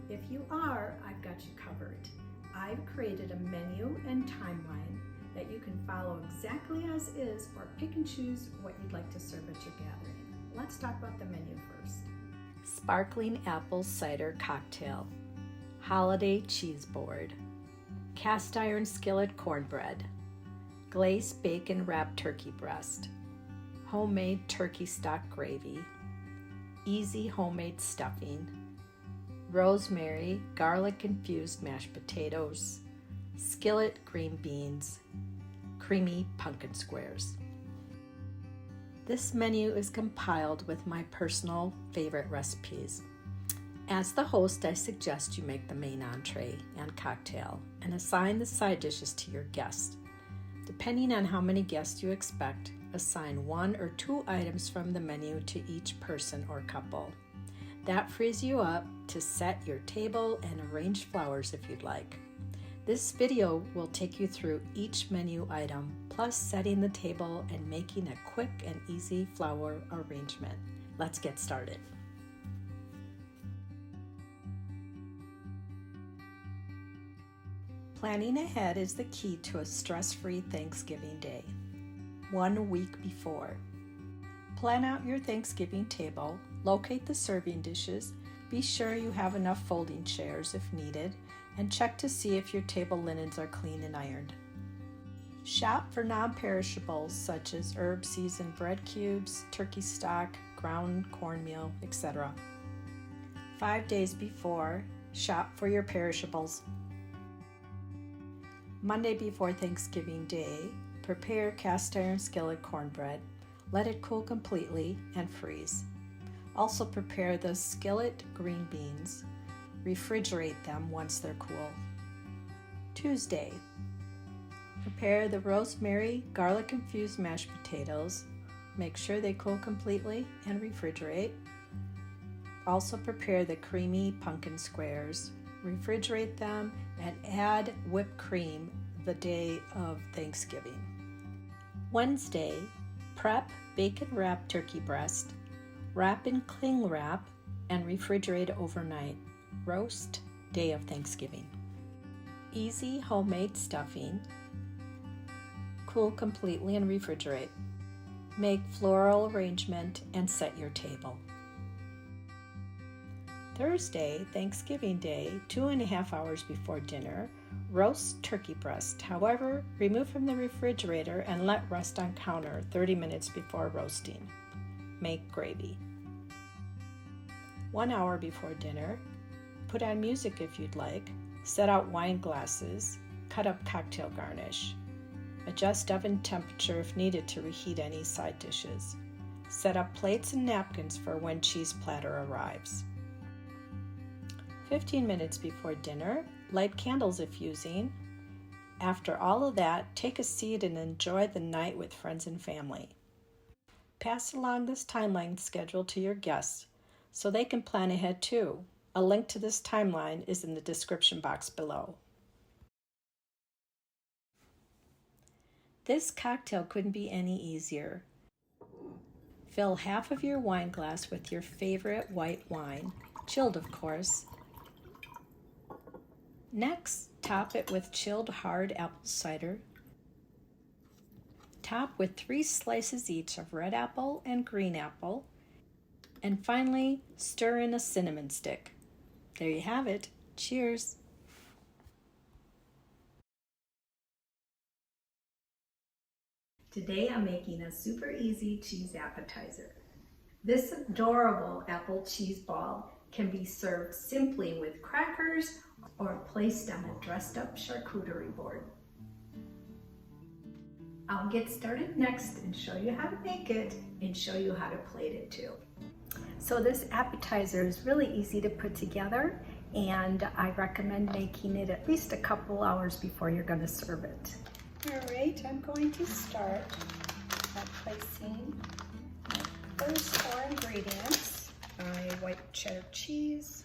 If you are, I've got you covered. I've created a menu and timeline that you can follow exactly as is or pick and choose what you'd like to serve at your gathering. Let's talk about the menu first. Sparkling apple cider cocktail, holiday cheese board, cast iron skillet cornbread, glazed bacon wrapped turkey breast, homemade turkey stock gravy, easy homemade stuffing, rosemary garlic-infused mashed potatoes, skillet green beans, creamy pumpkin squares. This menu is compiled with my personal favorite recipes. As the host, I suggest you make the main entree and cocktail and assign the side dishes to your guests. Depending on how many guests you expect, assign 1 or 2 items from the menu to each person or couple. That frees you up to set your table and arrange flowers if you'd like. This video will take you through each menu item, plus setting the table and making a quick and easy flower arrangement. Let's get started. Planning ahead is the key to a stress-free Thanksgiving day. 1 week before. Plan out your Thanksgiving table, locate the serving dishes, be sure you have enough folding chairs if needed, and check to see if your table linens are clean and ironed. Shop for non-perishables such as herb seasoned bread cubes, turkey stock, ground cornmeal, etc. 5 days before, shop for your perishables. Monday before Thanksgiving Day, prepare cast iron skillet cornbread. Let it cool completely and freeze. Also prepare the skillet green beans. Refrigerate them once they're cool. Tuesday, prepare the rosemary garlic-infused mashed potatoes. Make sure they cool completely and refrigerate. Also prepare the creamy pumpkin squares. Refrigerate them and add whipped cream the day of Thanksgiving. Wednesday, prep bacon wrapped turkey breast. Wrap in cling wrap and refrigerate overnight. Roast day of Thanksgiving. Easy homemade stuffing. Cool completely and refrigerate. Make floral arrangement and set your table. Thursday, Thanksgiving Day, 2.5 hours before dinner, roast turkey breast. However, remove from the refrigerator and let rest on counter 30 minutes before roasting. Make gravy. 1 hour before dinner, put on music if you'd like, set out wine glasses, cut up cocktail garnish. Adjust oven temperature if needed to reheat any side dishes. Set up plates and napkins for when cheese platter arrives. 15 minutes before dinner, light candles if using. After all of that, take a seat and enjoy the night with friends and family. Pass along this timeline schedule to your guests so they can plan ahead too. A link to this timeline is in the description box below. This cocktail couldn't be any easier. Fill half of your wine glass with your favorite white wine, chilled of course. Next, top it with chilled hard apple cider. Top with 3 slices each of red apple and green apple. And finally, stir in a cinnamon stick. There you have it. Cheers! Today I'm making a super easy cheese appetizer. This adorable apple cheese ball can be served simply with crackers or placed on a dressed up charcuterie board. I'll get started next and show you how to make it and show you how to plate it too. So this appetizer is really easy to put together, and I recommend making it at least a couple hours before you're going to serve it. All right, I'm going to start by placing my first 4 ingredients, my white cheddar cheese,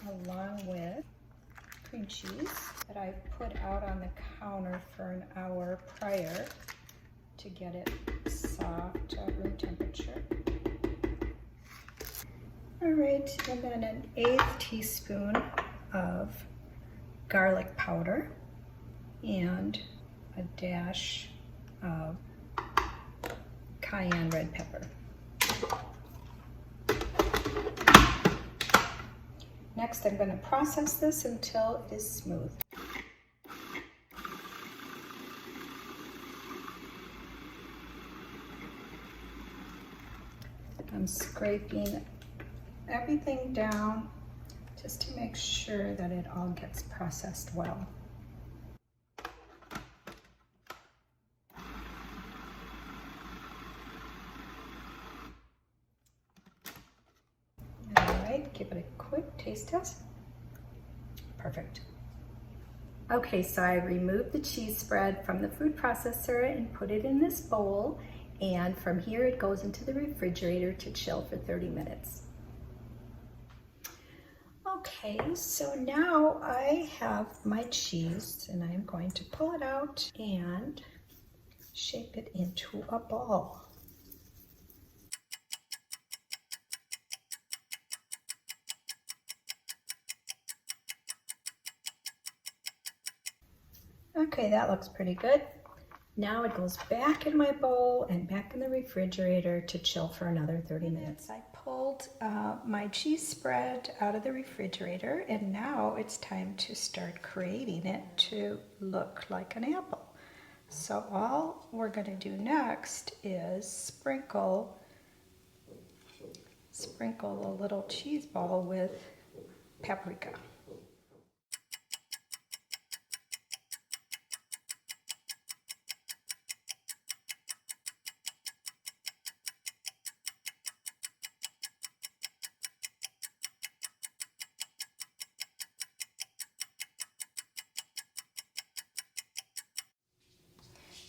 along with cream cheese that I put out on the counter for an hour prior to get it soft at room temperature. All right, and then an 1/8 teaspoon of garlic powder and a dash of cayenne red pepper. Next, I'm going to process this until it is smooth. I'm scraping everything down just to make sure that it all gets processed well. All right, give it a quick taste test. Perfect. Okay, so I removed the cheese spread from the food processor and put it in this bowl. And from here it goes into the refrigerator to chill for 30 minutes. Okay, so now I have my cheese and I'm going to pull it out and shape it into a ball. Okay, that looks pretty good. Now it goes back in my bowl and back in the refrigerator to chill for another 30 minutes. I pulled my cheese spread out of the refrigerator and now it's time to start creating it to look like an apple. So all we're going to do next is sprinkle a little cheese ball with paprika.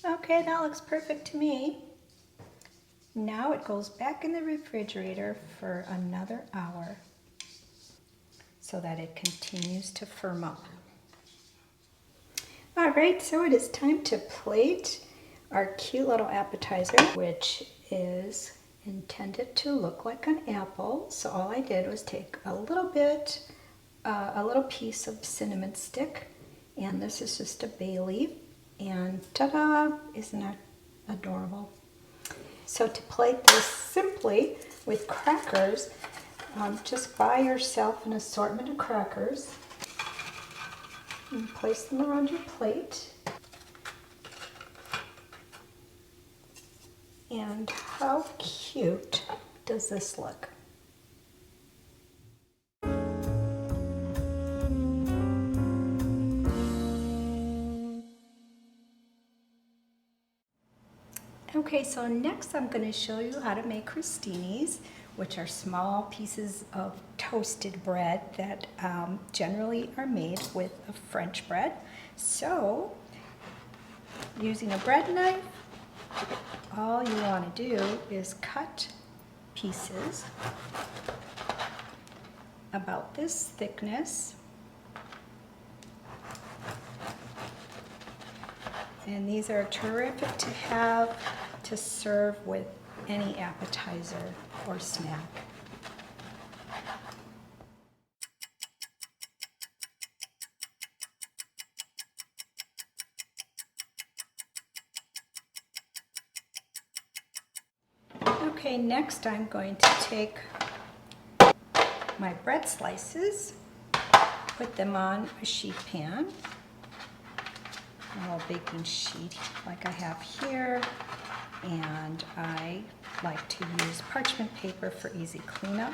Okay, that looks perfect to me. Now it goes back in the refrigerator for another hour so that it continues to firm up. All right, so it is time to plate our cute little appetizer, which is intended to look like an apple. So all I did was take a little piece of cinnamon stick, and this is just a bay leaf. And ta-da! Isn't that adorable? So to plate this simply with crackers, just buy yourself an assortment of crackers and place them around your plate. And how cute does this look? Okay, so next I'm going to show you how to make CHRISTINA'S, which are small pieces of toasted bread that generally are made with a French bread. So, using a bread knife, all you want to do is cut pieces about this thickness. And these are terrific to have to serve with any appetizer or snack. Okay, next I'm going to take my bread slices, put them on a sheet pan, a little baking sheet like I have here, and I like to use parchment paper for easy cleanup.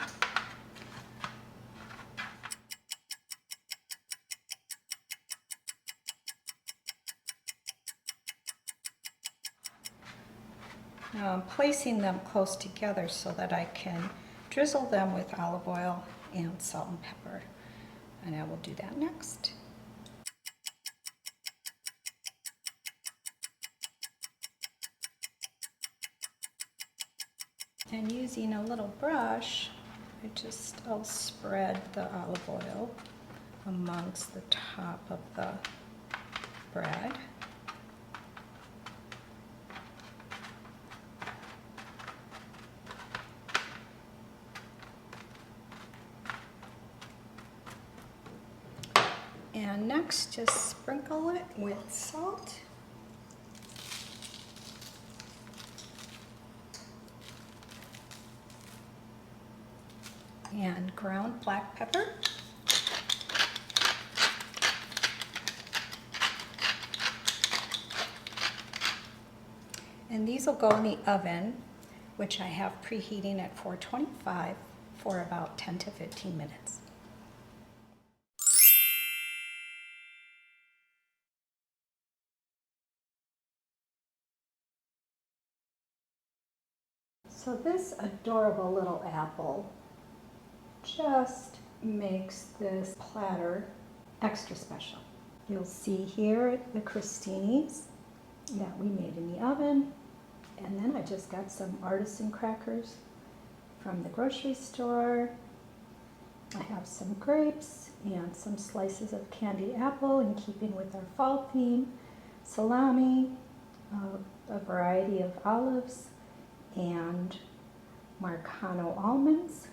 Now I'm placing them close together so that I can drizzle them with olive oil and salt and pepper, and I will do that next. And using a little brush, I'll spread the olive oil amongst the top of the bread. And next, just sprinkle it with salt. And ground black pepper. And these will go in the oven, which I have preheating at 425 for about 10 to 15 minutes. So this adorable little apple just makes this platter extra special. You'll see here the CHRISTINA'S that we made in the oven. And then I just got some artisan crackers from the grocery store. I have some grapes and some slices of candied apple in keeping with our fall theme, salami, a variety of olives, and Marcano almonds,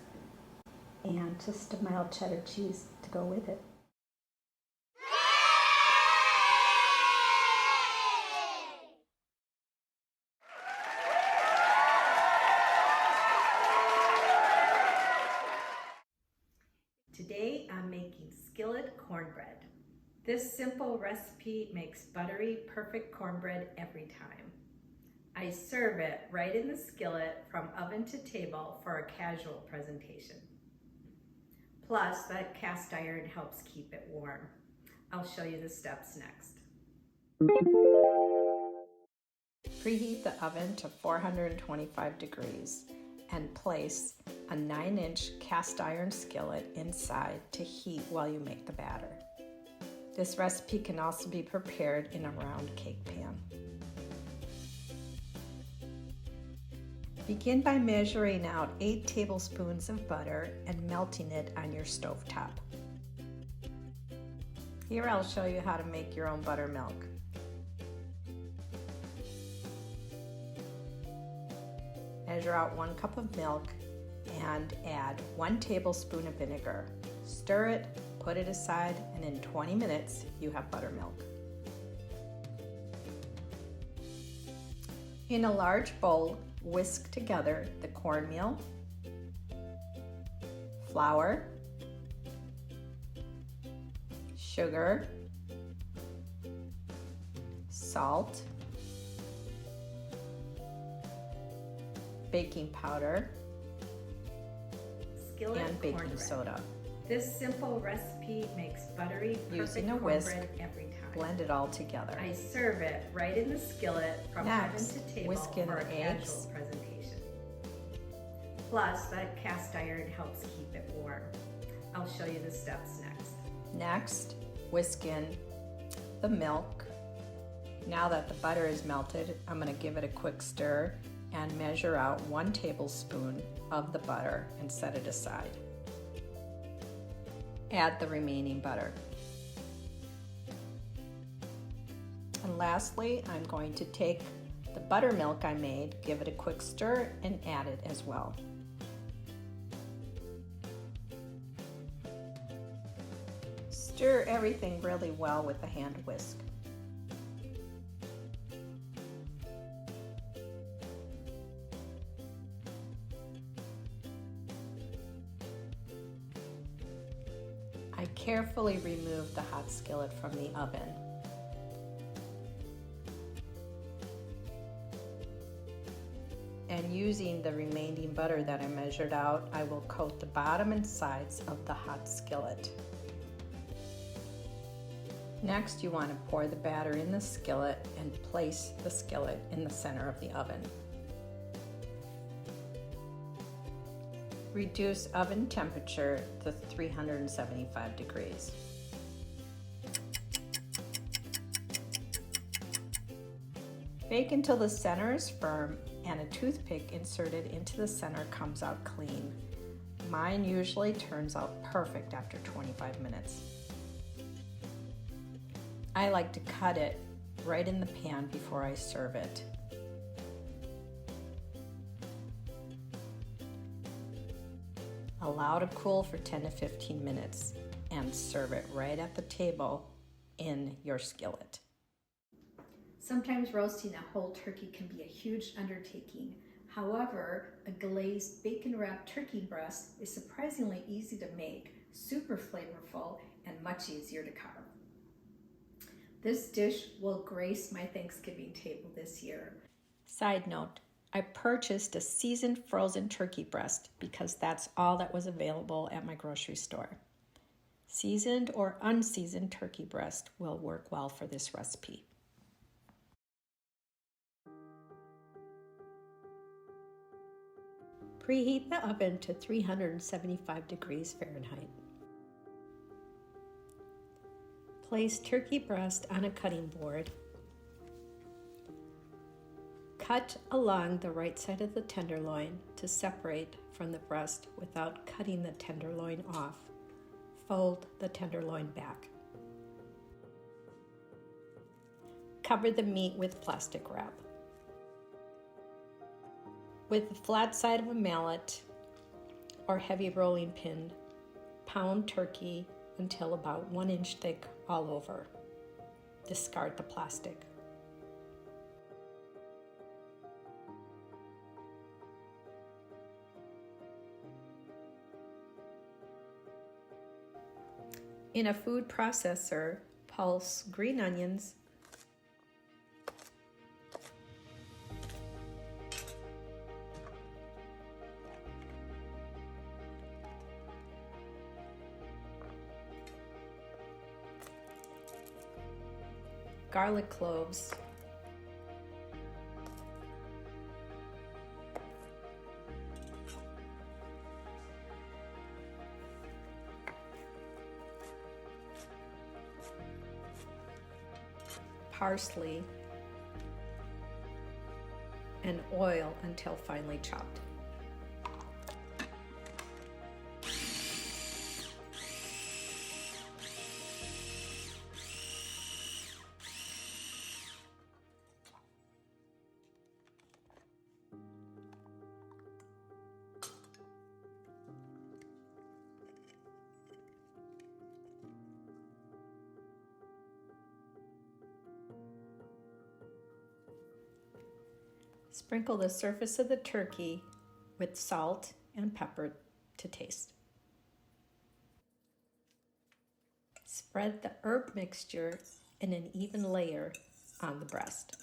and just a mild cheddar cheese to go with it. Today I'm making skillet cornbread. This simple recipe makes buttery, perfect cornbread every time. I serve it right in the skillet from oven to table for a casual presentation. Plus, that cast iron helps keep it warm. I'll show you the steps next. Preheat the oven to 425 degrees and place a 9-inch cast iron skillet inside to heat while you make the batter. This recipe can also be prepared in a round cake pan. Begin by measuring out 8 tablespoons of butter and melting it on your stovetop. Here I'll show you how to make your own buttermilk. Measure out 1 cup of milk and add 1 tablespoon of vinegar. Stir it, put it aside, and in 20 minutes you have buttermilk. In a large bowl, whisk together the cornmeal, flour, sugar, salt, baking powder, Skillet and baking cornbread. Soda. This simple recipe makes buttery, perfect cornbread every time. Blend it all together. I serve it right in the skillet from oven to table for a casual presentation. Plus, that cast iron helps keep it warm. I'll show you the steps next. Next, whisk in the milk. Now that the butter is melted, I'm going to give it a quick stir and measure out 1 tablespoon of the butter and set it aside. Add the remaining butter. And lastly, I'm going to take the buttermilk I made, give it a quick stir, and add it as well. Stir everything really well with a hand whisk. I carefully remove the hot skillet from the oven. And using the remaining butter that I measured out, I will coat the bottom and sides of the hot skillet. Next, you want to pour the batter in the skillet and place the skillet in the center of the oven. Reduce oven temperature to 375 degrees. Bake until the center is firm and a toothpick inserted into the center comes out clean. Mine usually turns out perfect after 25 minutes. I like to cut it right in the pan before I serve it. Allow to cool for 10 to 15 minutes and serve it right at the table in your skillet. Sometimes roasting a whole turkey can be a huge undertaking. However, a glazed bacon-wrapped turkey breast is surprisingly easy to make, super flavorful, and much easier to carve. This dish will grace my Thanksgiving table this year. Side note, I purchased a seasoned frozen turkey breast because that's all that was available at my grocery store. Seasoned or unseasoned turkey breast will work well for this recipe. Preheat the oven to 375 degrees Fahrenheit. Place turkey breast on a cutting board. Cut along the right side of the tenderloin to separate from the breast without cutting the tenderloin off. Fold the tenderloin back. Cover the meat with plastic wrap. With the flat side of a mallet or heavy rolling pin, pound turkey until about 1 inch thick all over. Discard the plastic. In a food processor, pulse green onions, garlic cloves, parsley, and oil until finely chopped. Sprinkle the surface of the turkey with salt and pepper to taste. Spread the herb mixture in an even layer on the breast.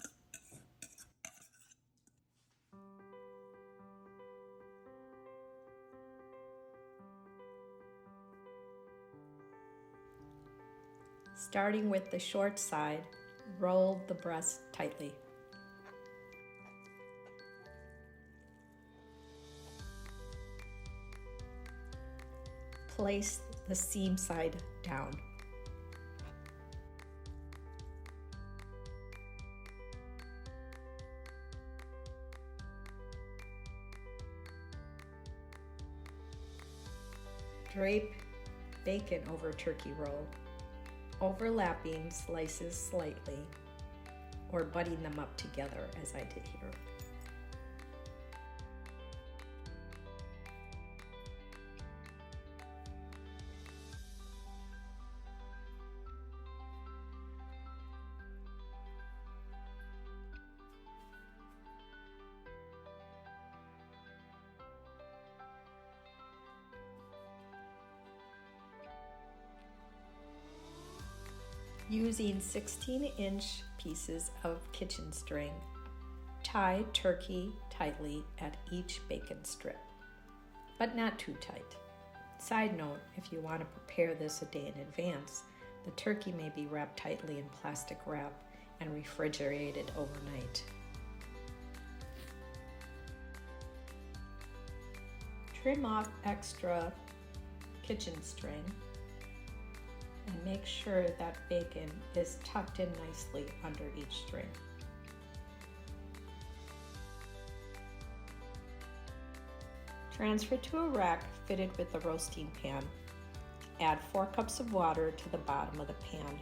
Starting with the short side, roll the breast tightly. Place the seam side down. Drape bacon over turkey roll, overlapping slices slightly or butting them up together as I did here. Using 16-inch pieces of kitchen string, tie turkey tightly at each bacon strip, but not too tight. Side note, if you want to prepare this a day in advance, the turkey may be wrapped tightly in plastic wrap and refrigerated overnight. Trim off extra kitchen string and make sure that bacon is tucked in nicely under each string. Transfer to a rack fitted with a roasting pan. Add 4 cups of water to the bottom of the pan.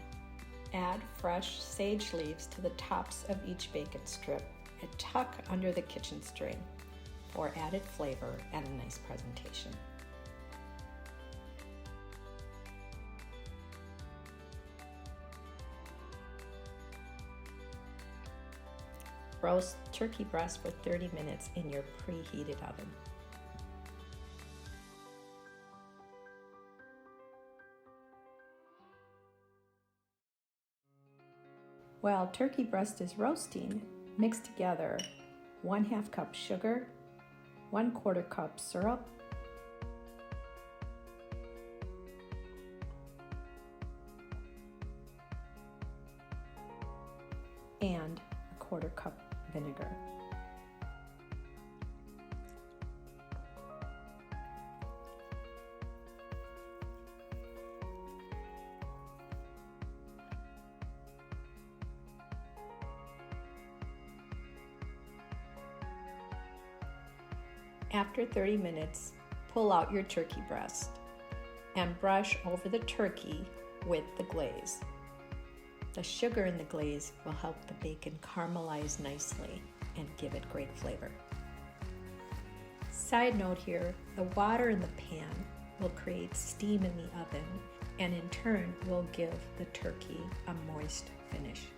Add fresh sage leaves to the tops of each bacon strip and tuck under the kitchen string for added flavor and a nice presentation. roast turkey breast for 30 minutes in your preheated oven. While turkey breast is roasting, mix together 1/2 cup sugar, 1/4 cup syrup, and 1/4 cup vinegar. After 30 minutes, pull out your turkey breast and brush over the turkey with the glaze. The sugar in the glaze will help the bacon caramelize nicely and give it great flavor. Side note here, the water in the pan will create steam in the oven and in turn will give the turkey a moist finish.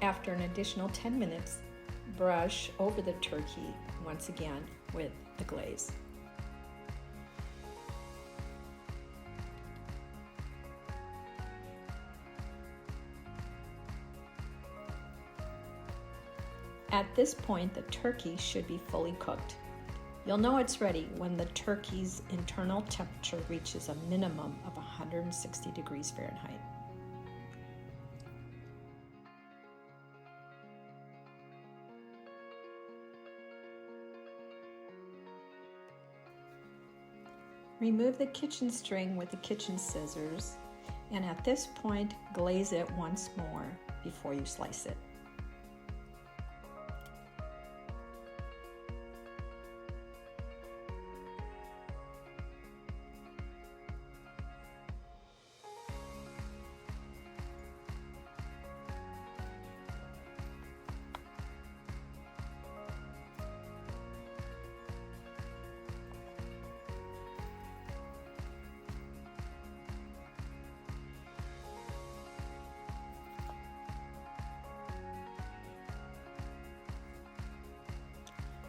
After an additional 10 minutes, brush over the turkey once again with the glaze. At this point, the turkey should be fully cooked. You'll know it's ready when the turkey's internal temperature reaches a minimum of 160 degrees Fahrenheit. Remove the kitchen string with the kitchen scissors, and at this point, glaze it once more before you slice it.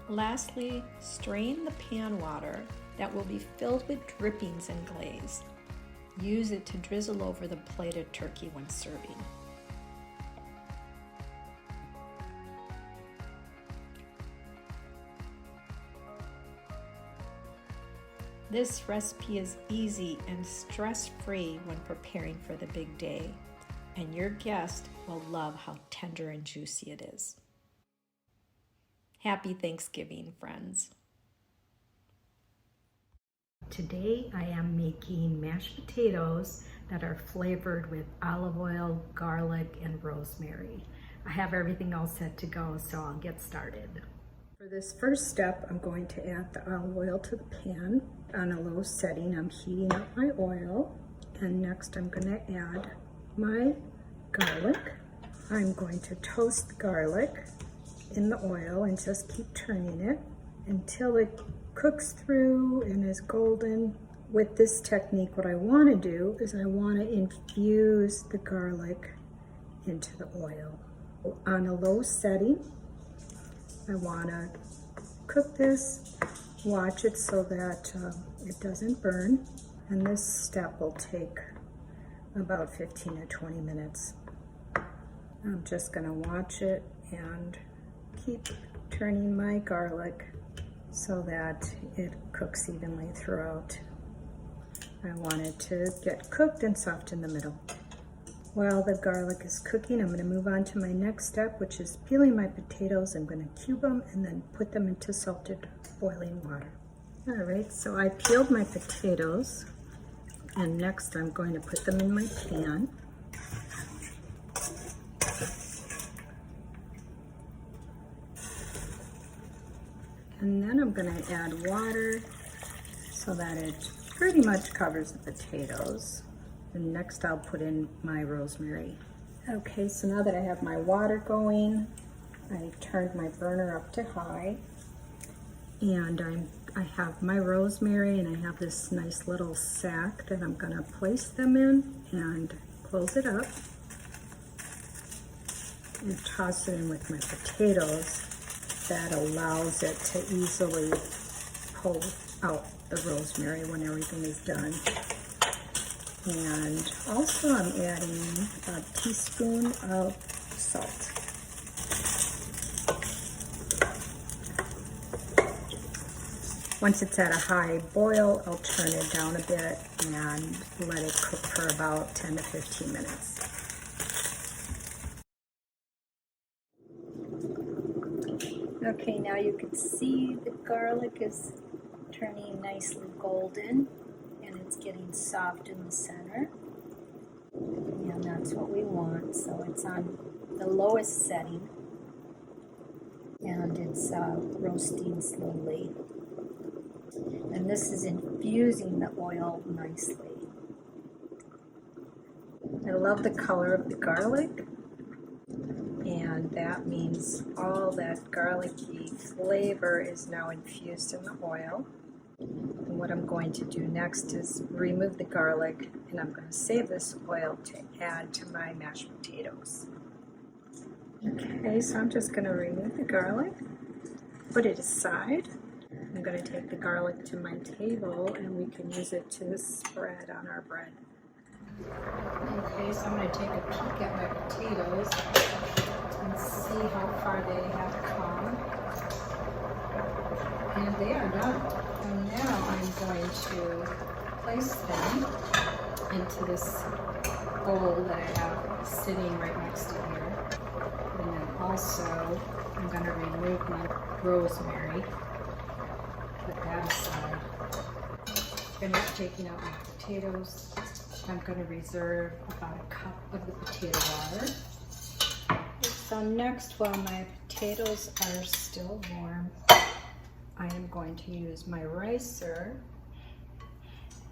Lastly, strain the pan water that will be filled with drippings and glaze. Use it to drizzle over the plated turkey when serving. This recipe is easy and stress-free when preparing for the big day, and your guest will love how tender and juicy it is. Happy Thanksgiving, friends. Today I am making mashed potatoes that are flavored with olive oil, garlic, and rosemary. I have everything all set to go, so I'll get started. For this first step, I'm going to add the olive oil to the pan. On a low setting, I'm heating up my oil, and next I'm going to add my garlic. I'm going to toast the garlic in the oil and just keep turning it until it cooks through and is golden. With this technique, what I want to do is I want to infuse the garlic into the oil. On a low setting, I want to cook this, watch it so that it doesn't burn, and this step will take about 15 to 20 minutes. I'm just going to watch it and keep turning my garlic so that it cooks evenly throughout. I want it to get cooked and soft in the middle. While the garlic is cooking, I'm going to move on to my next step, which is peeling my potatoes. I'm going to cube them and then put them into salted boiling water. All right, so I peeled my potatoes, and next I'm going to put them in my pan. And then I'm going to add water so that it pretty much covers the potatoes. And next I'll put in my rosemary. Okay, so now that I have my water going, I turned my burner up to high, and I'm I have my rosemary and I have this nice little sack that I'm going to place them in and close it up and toss it in with my potatoes. That allows it to easily pull out the rosemary when everything is done. And also I'm adding a teaspoon of salt. Once it's at a high boil, I'll turn it down a bit and let it cook for about 10 to 15 minutes. Okay, now you can see the garlic is turning nicely golden and it's getting soft in the center. And that's what we want. So it's on the lowest setting and it's roasting slowly. And this is infusing the oil nicely. I love the color of the garlic. And that means all that garlicky flavor is now infused in the oil. And what I'm going to do next is remove the garlic, and I'm going to save this oil to add to my mashed potatoes. Okay, so I'm just going to remove the garlic, put it aside. I'm going to take the garlic to my table, and we can use it to spread on our bread. Okay, so I'm going to take a peek at my potatoes and see how far they have come. And they are done. So now I'm going to place them into this bowl that I have sitting right next to here. And then also I'm going to remove my rosemary, put that aside. Finish taking out my potatoes. I'm going to reserve about a cup of the potato water. So next, while my potatoes are still warm, I am going to use my ricer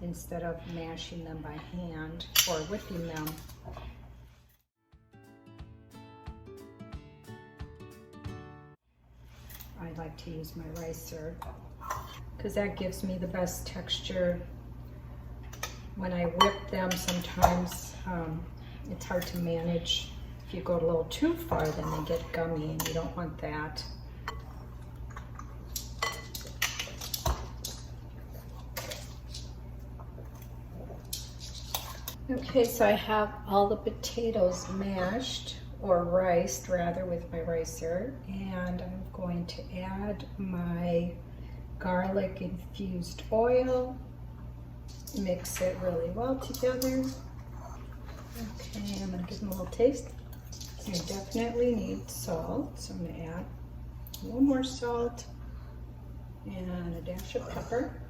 instead of mashing them by hand or whipping them. I like to use my ricer because that gives me the best texture. When I whip them, sometimes it's hard to manage. If you go a little too far, then they get gummy, and you don't want that. Okay, so I have all the potatoes mashed, or riced rather, with my ricer, and I'm going to add my garlic-infused oil. Mix it really well together. Okay, I'm going to give them a little taste. I definitely need salt, so I'm going to add a little more salt and a dash of pepper.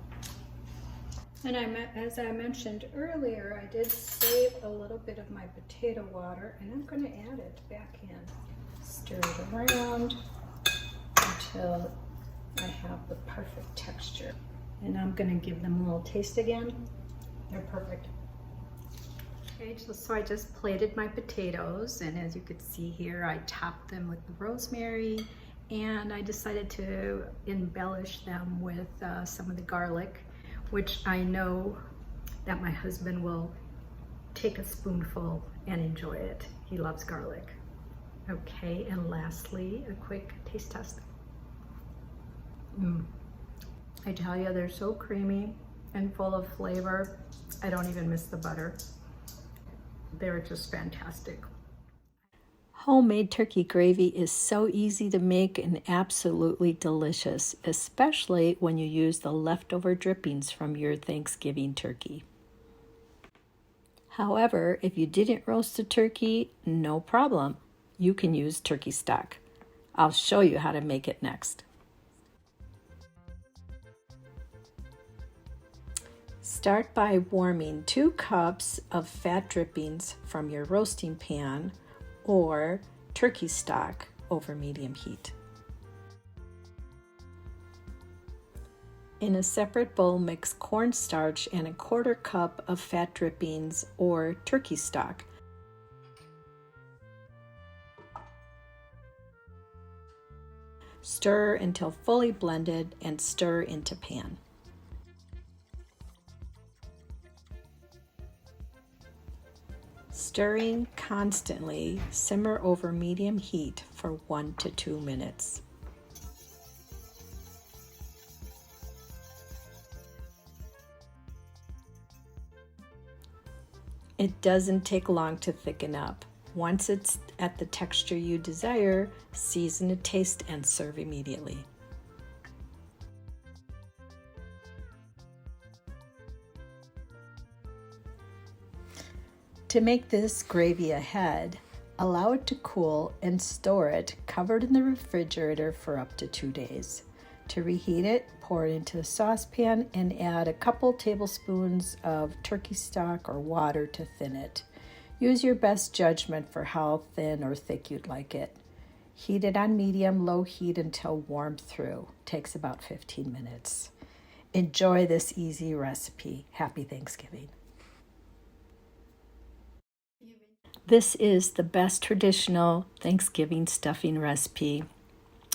And as I mentioned earlier, I did save a little bit of my potato water, and I'm going to add it back in. Stir it around until I have the perfect texture. And I'm going to give them a little taste again. They're perfect. Okay, so I just plated my potatoes, and as you can see here, I topped them with the rosemary, and I decided to embellish them with some of the garlic, which I know that my husband will take a spoonful and enjoy it. He loves garlic. Okay, and lastly, a quick taste test. I tell you, they're so creamy and full of flavor. I don't even miss the butter. They're just fantastic. Homemade turkey gravy is so easy to make and absolutely delicious, especially when you use the leftover drippings from your Thanksgiving turkey. However, if you didn't roast the turkey, no problem. You can use turkey stock. I'll show you how to make it next. Start by warming 2 cups of fat drippings from your roasting pan or turkey stock over medium heat. In a separate bowl, mix cornstarch and a 1/4 cup of fat drippings or turkey stock. Stir until fully blended and stir into pan. Stirring constantly, simmer over medium heat for 1 to 2 minutes. It doesn't take long to thicken up. Once it's at the texture you desire, season to taste and serve immediately. To make this gravy ahead, allow it to cool and store it covered in the refrigerator for up to 2 days. To reheat it, pour it into a saucepan and add a couple tablespoons of turkey stock or water to thin it. Use your best judgment for how thin or thick you'd like it. Heat it on medium-low heat until warm through. Takes about 15 minutes. Enjoy this easy recipe. Happy Thanksgiving. This is the best traditional Thanksgiving stuffing recipe,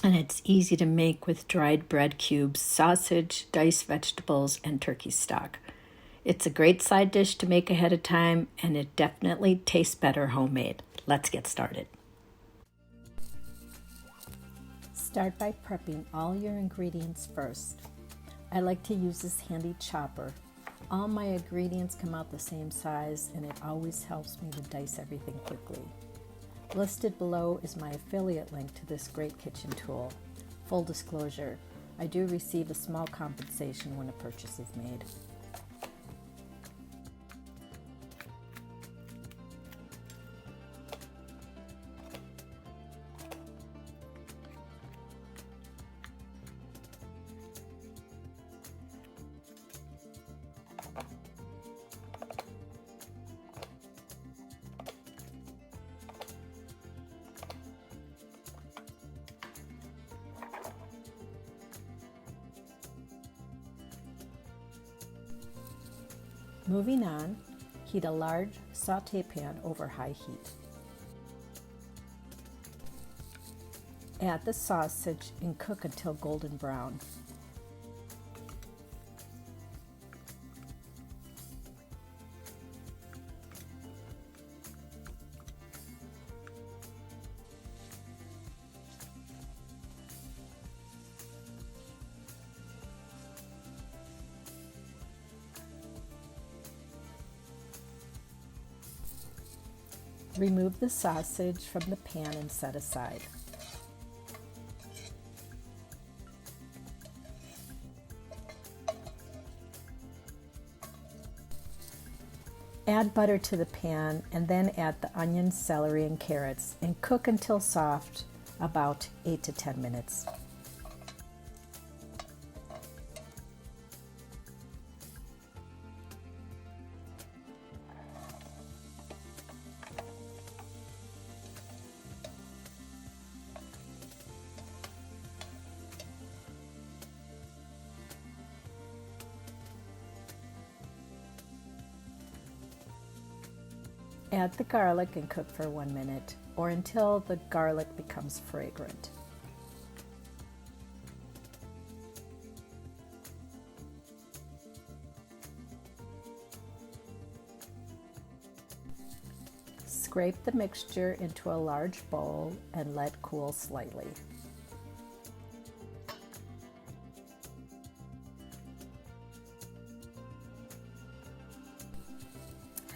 and it's easy to make with dried bread cubes, sausage, diced vegetables, and turkey stock. It's a great side dish to make ahead of time, and it definitely tastes better homemade. Let's get started. Start by prepping all your ingredients first. I like to use this handy chopper. All my ingredients come out the same size, and it always helps me to dice everything quickly. Listed below is my affiliate link to this great kitchen tool. Full disclosure, I do receive a small compensation when a purchase is made. Moving on, heat a large sauté pan over high heat. Add the sausage and cook until golden brown. Remove the sausage from the pan and set aside. Add butter to the pan and then add the onions, celery, and carrots and cook until soft, about 8 to 10 minutes. Add the garlic and cook for 1 minute or until the garlic becomes fragrant. Scrape the mixture into a large bowl and let cool slightly.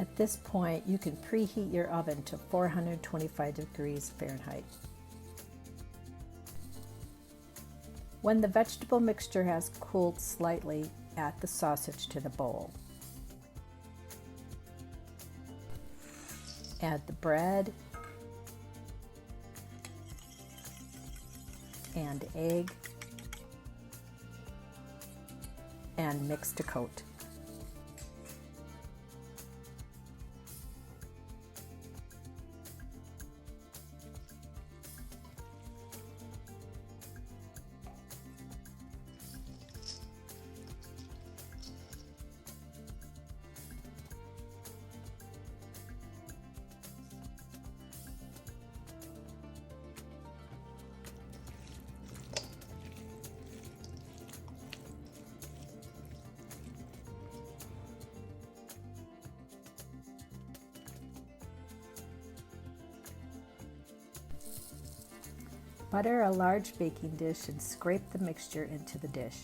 At this point, you can preheat your oven to 425 degrees Fahrenheit. When the vegetable mixture has cooled slightly, add the sausage to the bowl. Add the bread and egg and mix to coat. Butter a large baking dish and scrape the mixture into the dish.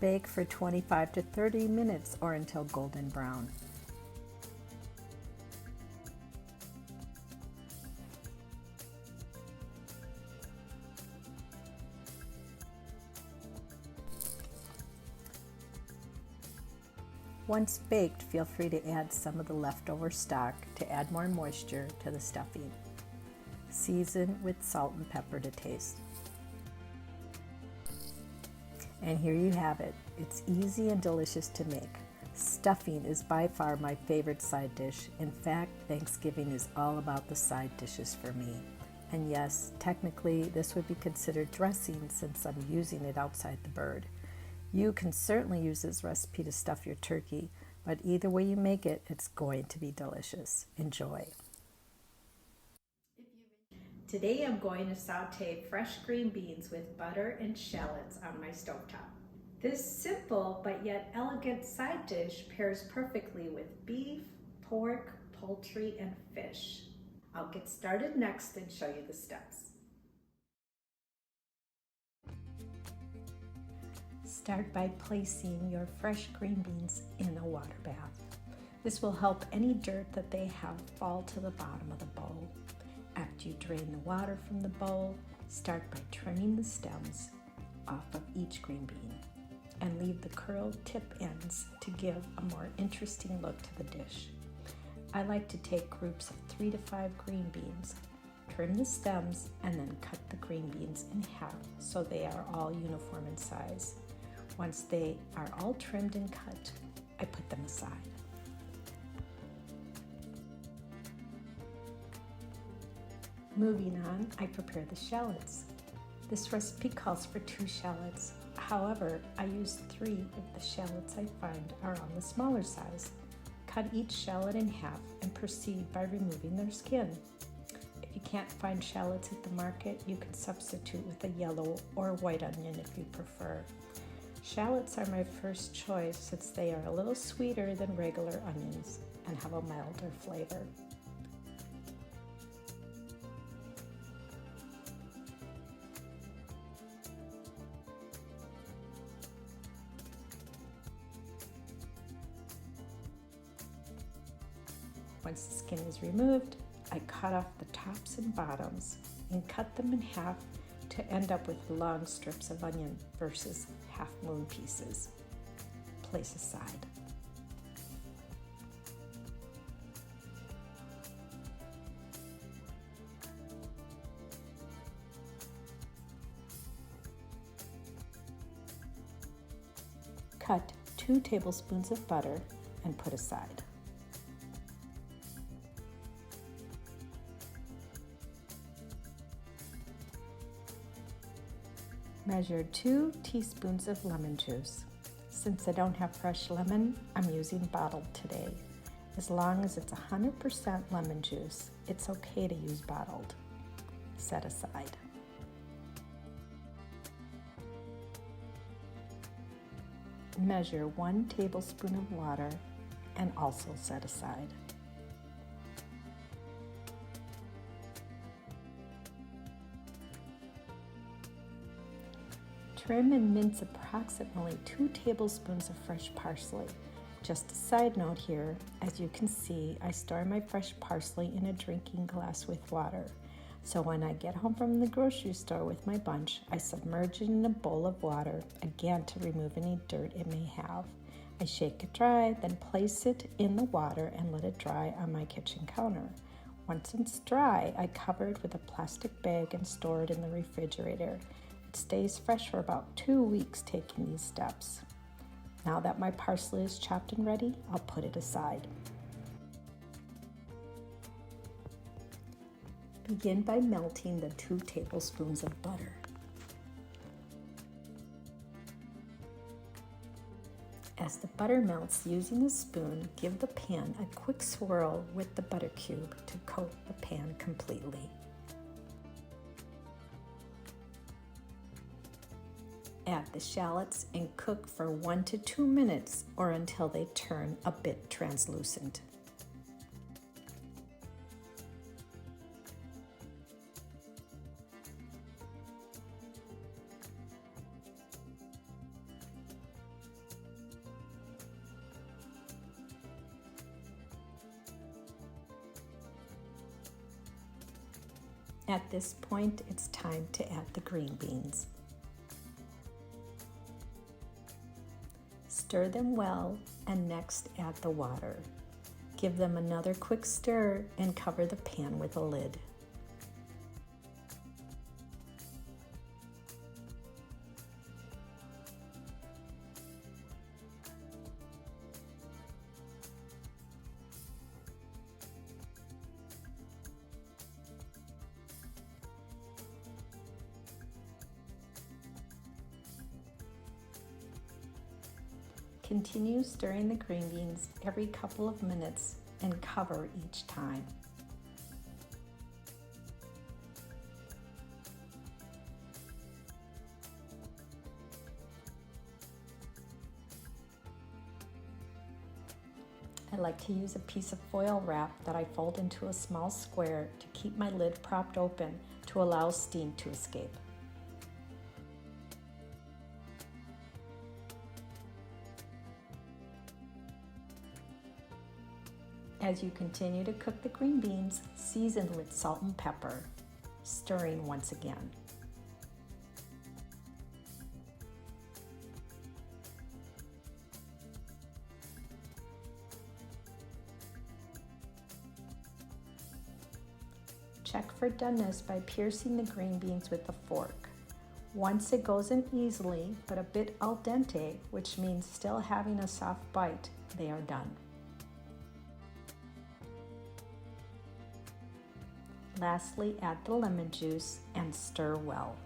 Bake for 25 to 30 minutes or until golden brown. Once baked, feel free to add some of the leftover stock to add more moisture to the stuffing. Season with salt and pepper to taste. And here you have it. It's easy and delicious to make. Stuffing is by far my favorite side dish. In fact, Thanksgiving is all about the side dishes for me. And yes, technically this would be considered dressing since I'm using it outside the bird. You can certainly use this recipe to stuff your turkey, but either way you make it, it's going to be delicious. Enjoy. Today I'm going to saute fresh green beans with butter and shallots on my stovetop. This simple but yet elegant side dish pairs perfectly with beef, pork, poultry, and fish. I'll get started next and show you the steps. Start by placing your fresh green beans in a water bath. This will help any dirt that they have fall to the bottom of the bowl. After you drain the water from the bowl, start by trimming the stems off of each green bean and leave the curled tip ends to give a more interesting look to the dish. I like to take groups of 3 to 5 green beans, trim the stems, and then cut the green beans in half so they are all uniform in size. Once they are all trimmed and cut, I put them aside. Moving on, I prepare the shallots. This recipe calls for 2 shallots. However, I use 3 if the shallots I find are on the smaller size. Cut each shallot in half and proceed by removing their skin. If you can't find shallots at the market, you can substitute with a yellow or white onion if you prefer. Shallots are my first choice since they are a little sweeter than regular onions and have a milder flavor. Once the skin is removed, I cut off the tops and bottoms and cut them in half to end up with long strips of onion versus half moon pieces. Place aside. Cut 2 tablespoons of butter and put aside. Measure 2 teaspoons of lemon juice. Since I don't have fresh lemon, I'm using bottled today. As long as it's 100% lemon juice, it's okay to use bottled. Set aside. Measure 1 tablespoon of water and also set aside. Trim and mince approximately 2 tablespoons of fresh parsley. Just a side note here, as you can see, I store my fresh parsley in a drinking glass with water. So when I get home from the grocery store with my bunch, I submerge it in a bowl of water, again to remove any dirt it may have. I shake it dry, then place it in the water and let it dry on my kitchen counter. Once it's dry, I cover it with a plastic bag and store it in the refrigerator. It stays fresh for about 2 weeks taking these steps. Now that my parsley is chopped and ready, I'll put it aside. Begin by melting the 2 tablespoons of butter. As the butter melts, using a spoon, give the pan a quick swirl with the butter cube to coat the pan completely. Add the shallots and cook for 1 to 2 minutes or until they turn a bit translucent. At this point, it's time to add the green beans. Stir them well and next add the water. Give them another quick stir and cover the pan with a lid. Continue stirring the green beans every couple of minutes and cover each time. I like to use a piece of foil wrap that I fold into a small square to keep my lid propped open to allow steam to escape. As you continue to cook the green beans, season with salt and pepper, stirring once again. Check for doneness by piercing the green beans with a fork. Once it goes in easily, but a bit al dente, which means still having a soft bite, they are done. Lastly, add the lemon juice and stir well.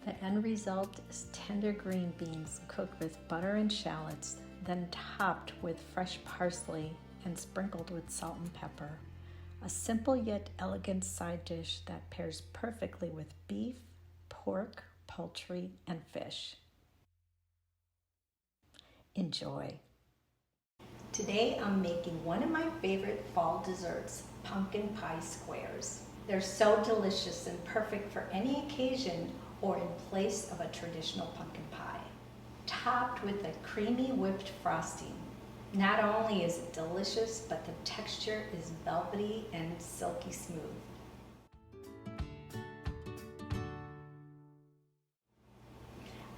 The end result is tender green beans cooked with butter and shallots, then topped with fresh parsley and sprinkled with salt and pepper. A simple yet elegant side dish that pairs perfectly with beef, pork, poultry, and fish. Enjoy. Today I'm making one of my favorite fall desserts, pumpkin pie squares. They're so delicious and perfect for any occasion or in place of a traditional pumpkin pie. Topped with a creamy whipped frosting. Not only is it delicious, but the texture is velvety and silky smooth.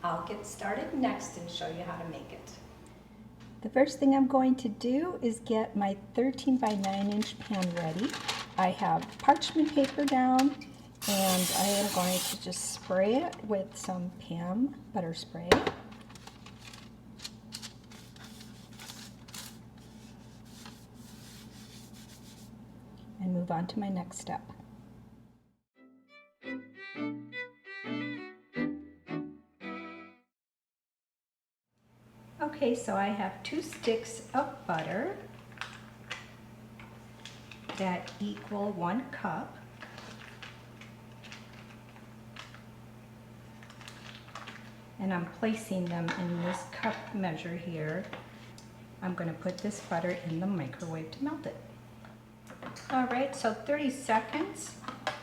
I'll get started next and show you how to make it. The first thing I'm going to do is get my 13 by 9 inch pan ready. I have parchment paper down and I am going to just spray it with some Pam butter spray. And move on to my next step. Okay, so I have 2 sticks of butter that equal 1 cup. And I'm placing them in this cup measure here. I'm going to put this butter in the microwave to melt it. All right, so 30 seconds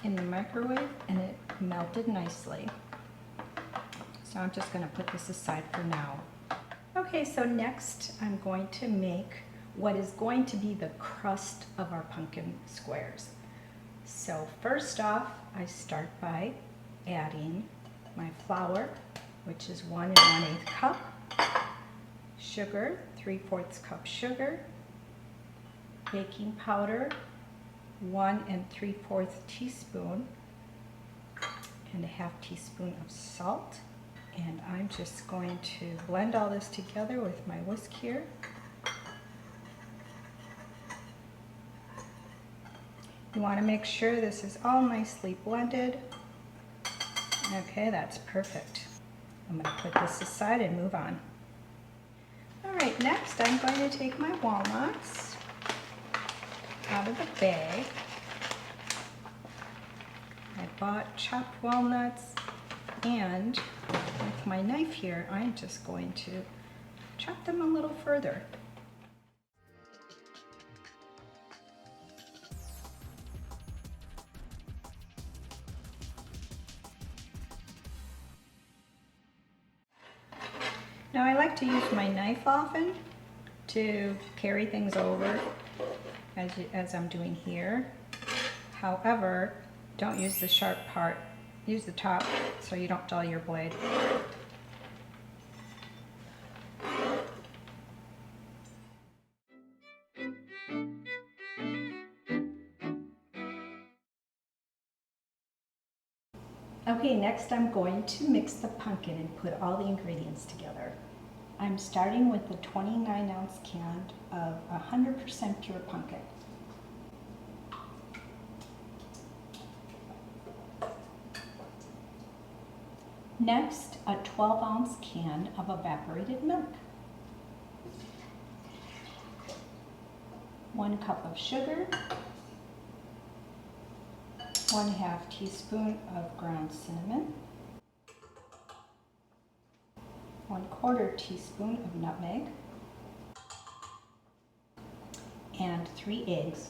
in the microwave and it melted nicely. So I'm just going to put this aside for now. Okay, so next I'm going to make what is going to be the crust of our pumpkin squares. So first off, I start by adding my flour, which is 1 1/8 cup, sugar, 3/4 cup sugar, baking powder, 1 3/4 teaspoon, and a 1/2 teaspoon of salt. And I'm just going to blend all this together with my whisk here. You want to make sure this is all nicely blended. Okay, that's perfect. I'm going to put this aside and move on. All right, next I'm going to take my walnuts out of the bag. I bought chopped walnuts, and with my knife here, I'm just going to chop them a little further. Now I like to use my knife often to carry things over as I'm doing here. However, don't use the sharp part. Use the top so you don't dull your blade. Okay, next I'm going to mix the pumpkin and put all the ingredients together. I'm starting with the 29-ounce can of 100% pure pumpkin. Next, a 12-ounce can of evaporated milk. 1 cup of sugar. 1/2 teaspoon of ground cinnamon, 1/4 teaspoon of nutmeg, and 3 eggs.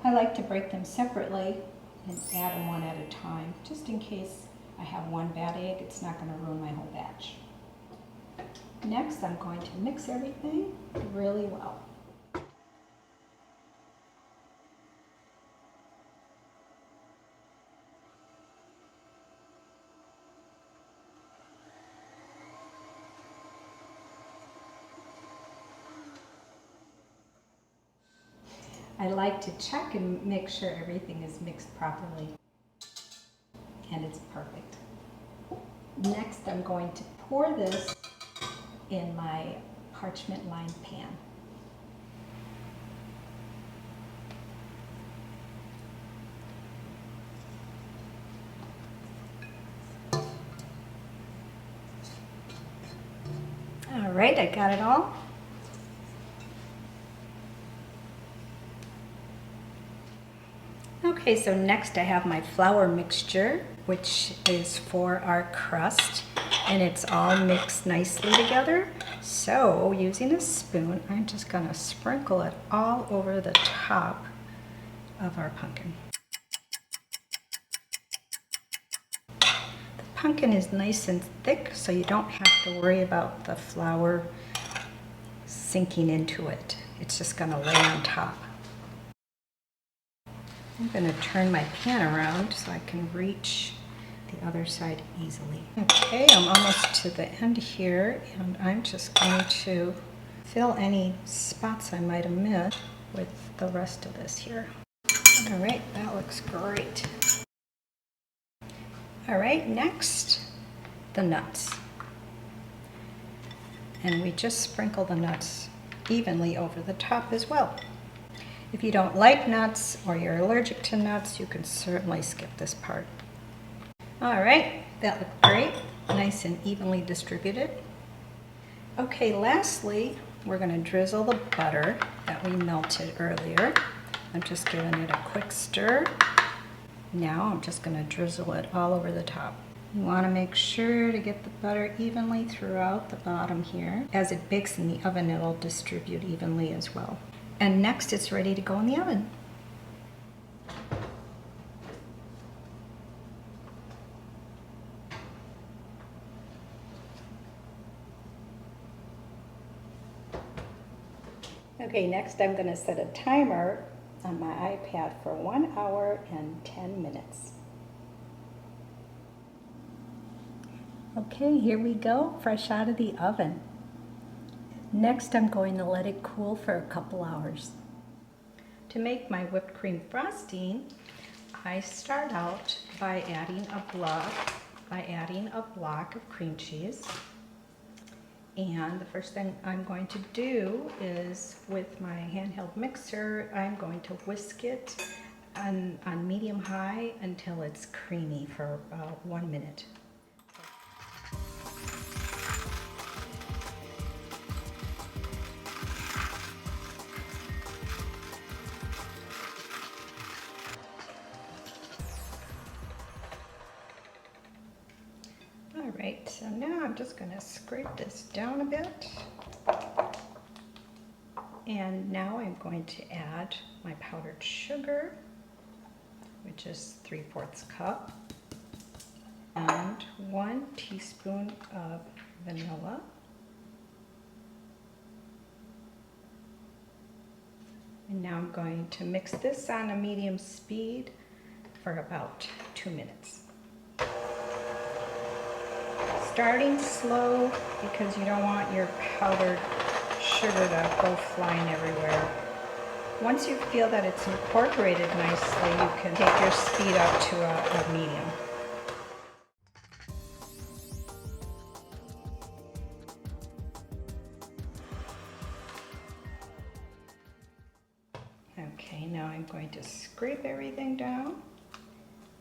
I like to break them separately and add them one at a time, just in case I have one bad egg. It's not going to ruin my whole batch. Next, I'm going to mix everything really well. I like to check and make sure everything is mixed properly, and it's perfect. Next, I'm going to pour this in my parchment lined pan. All right, I got it all. Okay, so next I have my flour mixture, which is for our crust, and it's all mixed nicely together. So using a spoon, I'm just gonna sprinkle it all over the top of our pumpkin. The pumpkin is nice and thick, so you don't have to worry about the flour sinking into it. It's just gonna lay on top. I'm going to turn my pan around so I can reach the other side easily. Okay, I'm almost to the end here, and I'm just going to fill any spots I might have missed with the rest of this here. All right, that looks great. All right, next, the nuts. And we just sprinkle the nuts evenly over the top as well. If you don't like nuts or you're allergic to nuts, you can certainly skip this part. All right, that looked great, nice and evenly distributed. Okay, lastly, we're going to drizzle the butter that we melted earlier. I'm just giving it a quick stir. Now I'm just going to drizzle it all over the top. You want to make sure to get the butter evenly throughout the bottom here. As it bakes in the oven, it'll distribute evenly as well. And next, it's ready to go in the oven. Okay, next I'm going to set a timer on my iPad for 1 hour and 10 minutes. Okay, here we go, fresh out of the oven. Next, I'm going to let it cool for a couple hours. To make my whipped cream frosting, I start out by adding a block of cream cheese. And the first thing I'm going to do is, with my handheld mixer, I'm going to whisk it on medium-high until it's creamy for about 1 minute. All right, so now I'm just going to scrape this down a bit. And now I'm going to add my powdered sugar, which is 3/4 cup, and 1 teaspoon of vanilla. And now I'm going to mix this on a medium speed for about 2 minutes. Starting slow because you don't want your powdered sugar to go flying everywhere. Once you feel that it's incorporated nicely, you can take your speed up to a medium. Okay, now I'm going to scrape everything down,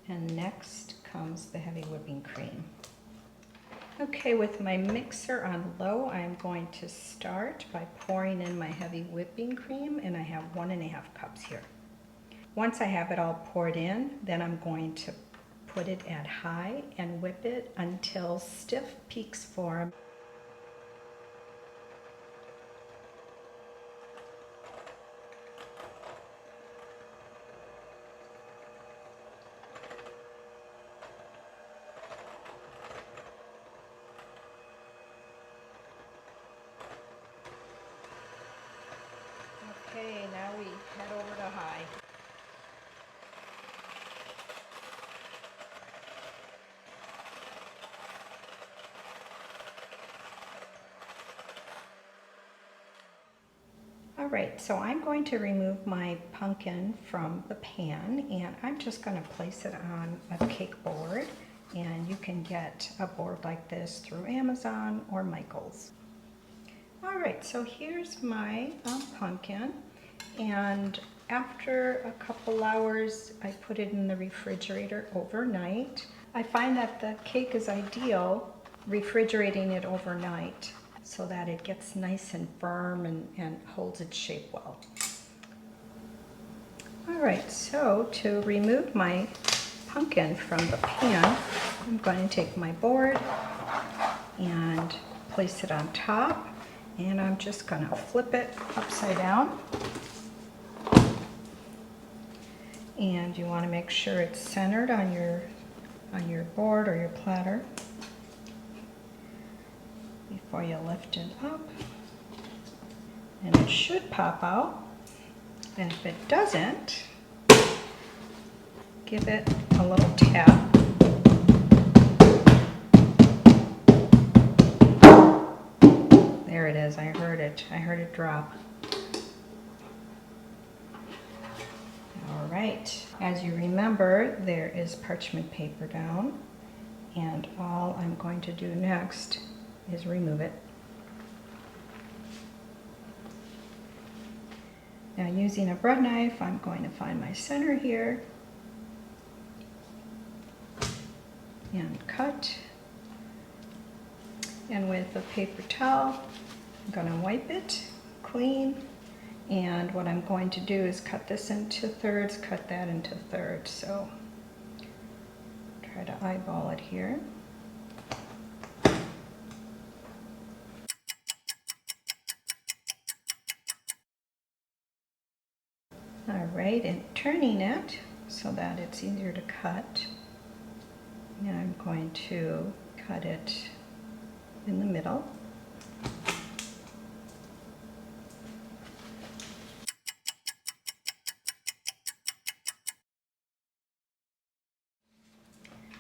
and next comes the heavy whipping cream. Okay, with my mixer on low, I'm going to start by pouring in my heavy whipping cream, and I have 1½ cups here. Once I have it all poured in, then I'm going to put it at high and whip it until stiff peaks form. Okay, now we head over to high. All right, so I'm going to remove my pumpkin from the pan, and I'm just going to place it on a cake board, and you can get a board like this through Amazon or Michael's. All right, so here's my pumpkin, and after a couple hours, I put it in the refrigerator overnight. I find that the cake is ideal refrigerating it overnight so that it gets nice and firm and holds its shape well. All right, so to remove my pumpkin from the pan, I'm going to take my board and place it on top. And I'm just going to flip it upside down. And you want to make sure it's centered on your board or your platter before you lift it up. And it should pop out. And if it doesn't, give it a little tap. There it is, I heard it drop. All right, as you remember, there is parchment paper down, and all I'm going to do next is remove it. Now, using a bread knife, I'm going to find my center here and cut. And with a paper towel, I'm going to wipe it clean, and what I'm going to do is cut this into thirds, cut that into thirds. So try to eyeball it here. All right, and turning it so that it's easier to cut. And I'm going to cut it in the middle.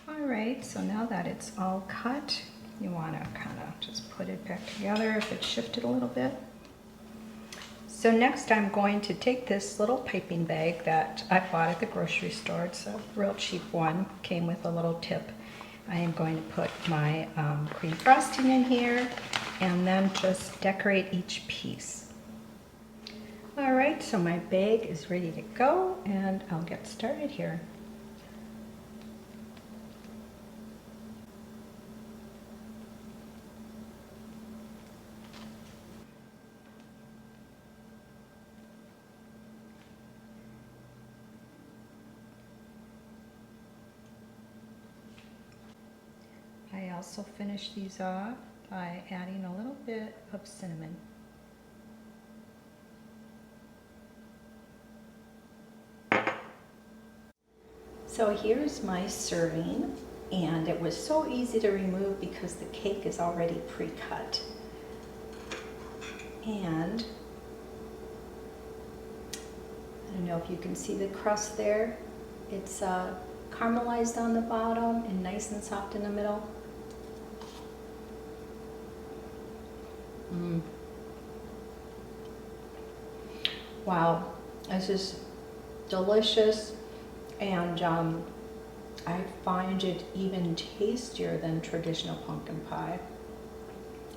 All right, so now that it's all cut, You want to kind of just put it back together if it shifted a little bit. So next I'm going to take this little piping bag that I bought at the grocery store. It's a real cheap one, came with a little tip. I am going to put my cream frosting in here and then just decorate each piece. All right, so my bag is ready to go and I'll get started here. I also finish these off by adding a little bit of cinnamon. So here's my serving, and it was so easy to remove because the cake is already pre-cut. And I don't know if you can see the crust there. It's caramelized on the bottom and nice and soft in the middle. Wow, this is delicious, and I find it even tastier than traditional pumpkin pie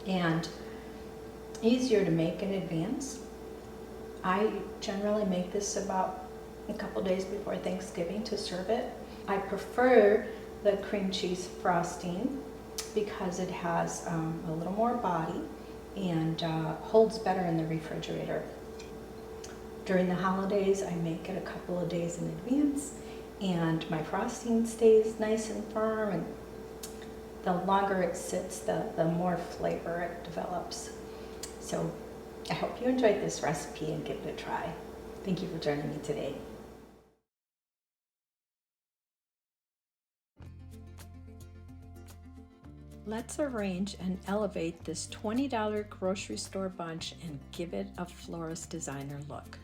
and easier to make in advance. I generally make this about a couple days before Thanksgiving to serve it. I prefer the cream cheese frosting because it has a little more body and holds better in the refrigerator. During the holidays, I make it a couple of days in advance, and my frosting stays nice and firm, and the longer it sits, the more flavor it develops. So I hope you enjoyed this recipe and give it a try. Thank you for joining me today. Let's arrange and elevate this $20 grocery store bunch and give it a florist designer look.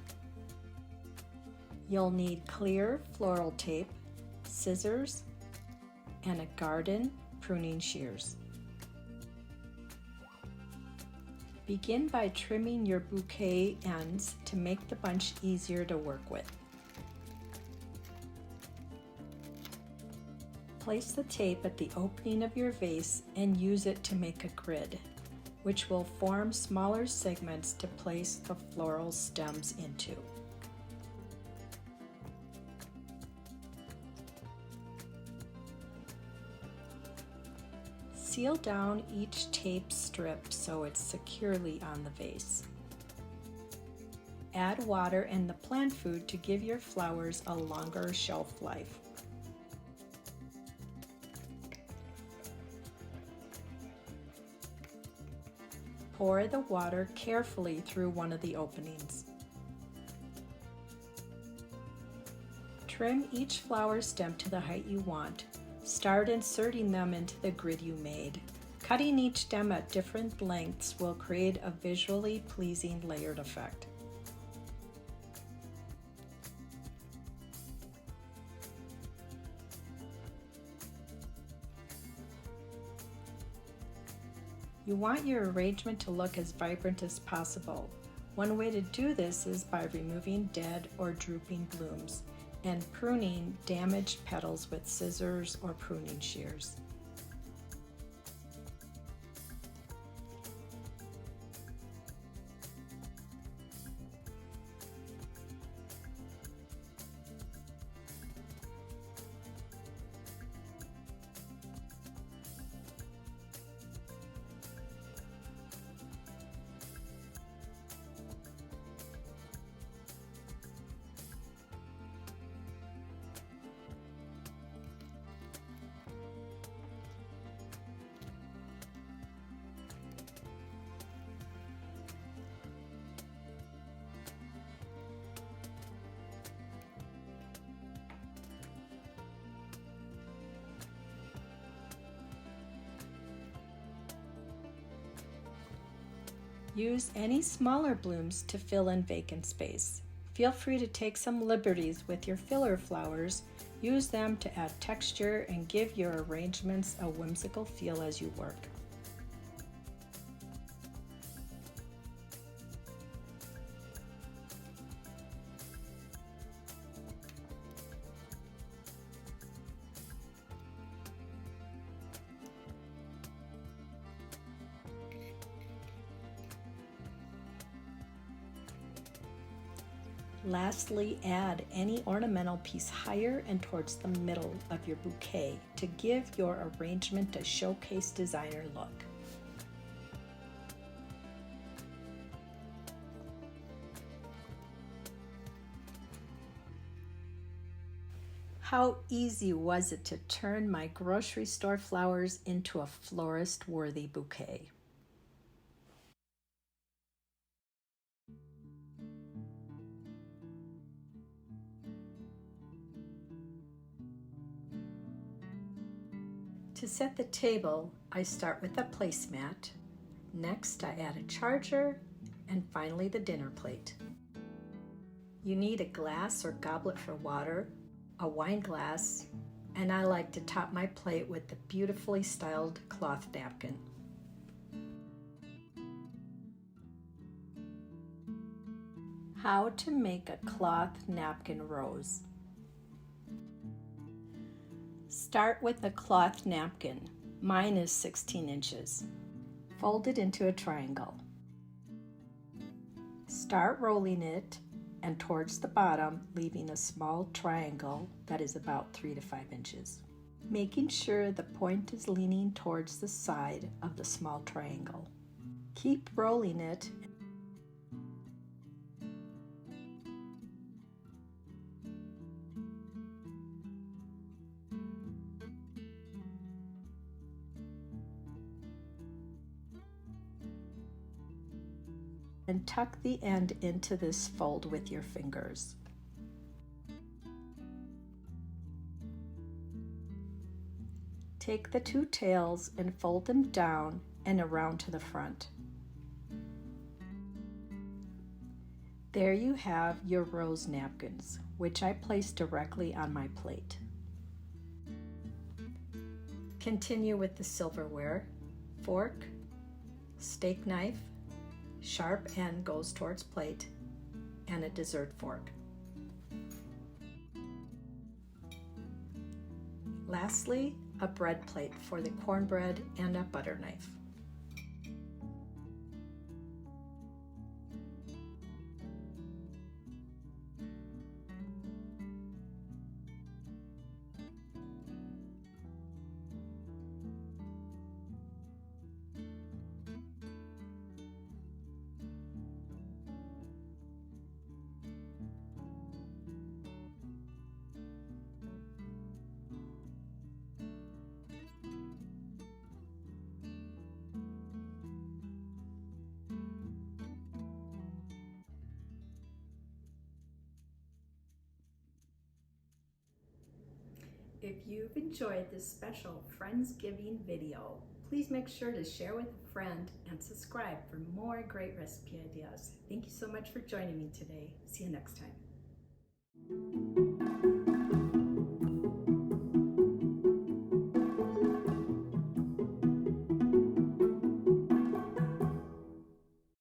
You'll need clear floral tape, scissors, and a garden pruning shears. Begin by trimming your bouquet ends to make the bunch easier to work with. Place the tape at the opening of your vase and use it to make a grid, which will form smaller segments to place the floral stems into. Seal down each tape strip so it's securely on the vase. Add water and the plant food to give your flowers a longer shelf life. Pour the water carefully through one of the openings. Trim each flower stem to the height you want. Start inserting them into the grid you made. Cutting each stem at different lengths will create a visually pleasing layered effect. You want your arrangement to look as vibrant as possible. One way to do this is by removing dead or drooping blooms and pruning damaged petals with scissors or pruning shears. Use any smaller blooms to fill in vacant space. Feel free to take some liberties with your filler flowers. Use them to add texture and give your arrangements a whimsical feel as you work. Lastly, add any ornamental piece higher and towards the middle of your bouquet to give your arrangement a showcase designer look. How easy was it to turn my grocery store flowers into a florist-worthy bouquet? To set the table, I start with a placemat. Next, I add a charger, and finally the dinner plate. You need a glass or goblet for water, a wine glass, and I like to top my plate with the beautifully styled cloth napkin. How to make a cloth napkin rose. Start with a cloth napkin. Mine is 16 inches. Fold it into a triangle. Start rolling it and towards the bottom, leaving a small triangle that is about 3 to 5 inches, making sure the point is leaning towards the side of the small triangle. Keep rolling it and tuck the end into this fold with your fingers. Take the two tails and fold them down and around to the front. There you have your rose napkins, which I placed directly on my plate. Continue with the silverware, fork, steak knife, sharp end goes towards plate, and a dessert fork. Lastly, a bread plate for the cornbread and a butter knife. If you've enjoyed this special Friendsgiving video, please make sure to share with a friend and subscribe for more great recipe ideas. Thank you so much for joining me today. See you next time.